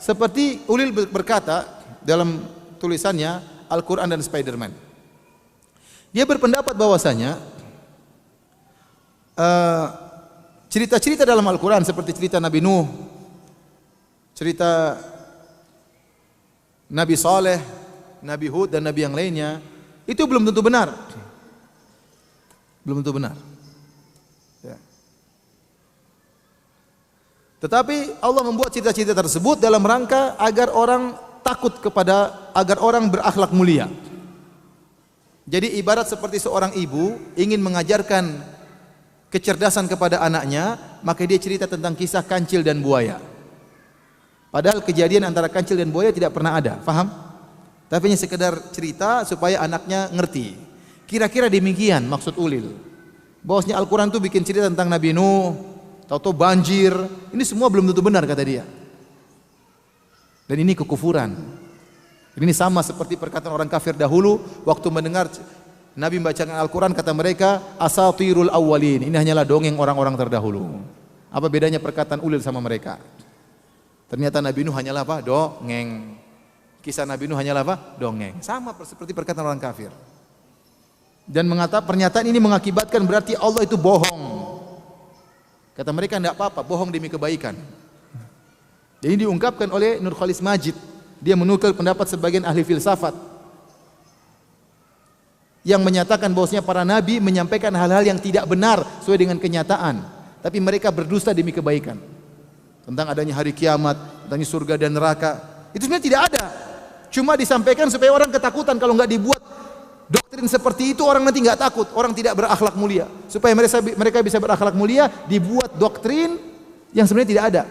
seperti Ulil berkata dalam tulisannya Al-Quran dan Spiderman. Dia berpendapat bahwasanya cerita-cerita dalam Al-Quran seperti cerita Nabi Nuh, cerita Nabi Saleh, Nabi Hud dan Nabi yang lainnya, itu belum tentu benar. Belum tentu benar. Ya. Tetapi Allah membuat cerita-cerita tersebut dalam rangka agar orang takut agar orang berakhlak mulia. Jadi ibarat seperti seorang ibu ingin mengajarkan kecerdasan kepada anaknya, maka dia cerita tentang kisah kancil dan buaya. Padahal kejadian antara kancil dan buaya tidak pernah ada, faham? Tapi hanya sekedar cerita supaya anaknya ngerti. Kira-kira demikian maksud Ulil. Bahwasanya Al-Quran itu bikin cerita tentang Nabi Nuh, tahu-tahu banjir. Ini semua belum tentu benar kata dia. Dan ini kekufuran. Ini sama seperti perkataan orang kafir dahulu waktu mendengar Nabi membacakan Al-Quran, kata mereka asatirul awwalin. Ini hanyalah dongeng orang-orang terdahulu. Apa bedanya perkataan Ulil sama mereka? Ternyata Nabi Nuh hanyalah apa? Dongeng. Kisah Nabi Nuh hanyalah apa? Dongeng. Sama seperti perkataan orang kafir. Dan pernyataan ini mengakibatkan berarti Allah itu bohong. Kata mereka tidak apa-apa, bohong demi kebaikan. Jadi diungkapkan oleh Nur Khalis Majid. Dia menukil pendapat sebagian ahli filsafat yang menyatakan bahwasanya para nabi menyampaikan hal-hal yang tidak benar sesuai dengan kenyataan, tapi mereka berdusta demi kebaikan. Tentang adanya hari kiamat, tentang surga dan neraka, itu sebenarnya tidak ada. Cuma disampaikan supaya orang ketakutan. Kalau nggak dibuat doktrin seperti itu, orang nanti nggak takut, orang tidak berakhlak mulia. Supaya mereka bisa berakhlak mulia, dibuat doktrin yang sebenarnya tidak ada.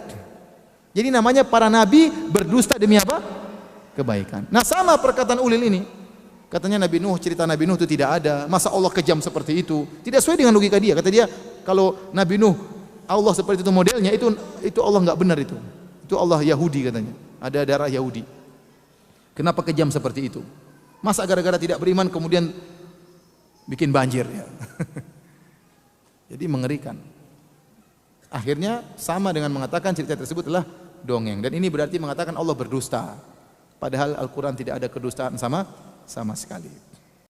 Jadi namanya para nabi berdusta demi apa? Kebaikan. Nah sama perkataan Ulil ini. Katanya Nabi Nuh, cerita Nabi Nuh itu tidak ada. Masa Allah kejam seperti itu? Tidak sesuai dengan logika dia. Kata dia, kalau Nabi Nuh Allah seperti itu modelnya, itu Allah nggak benar itu. Itu Allah Yahudi katanya. Ada darah Yahudi. Kenapa kejam seperti itu? Masa gara-gara tidak beriman kemudian bikin banjir ya. Jadi mengerikan. Akhirnya sama dengan mengatakan cerita tersebut adalah dongeng. Dan ini berarti mengatakan Allah berdusta. Padahal Al-Quran tidak ada kedustaan sama sekali.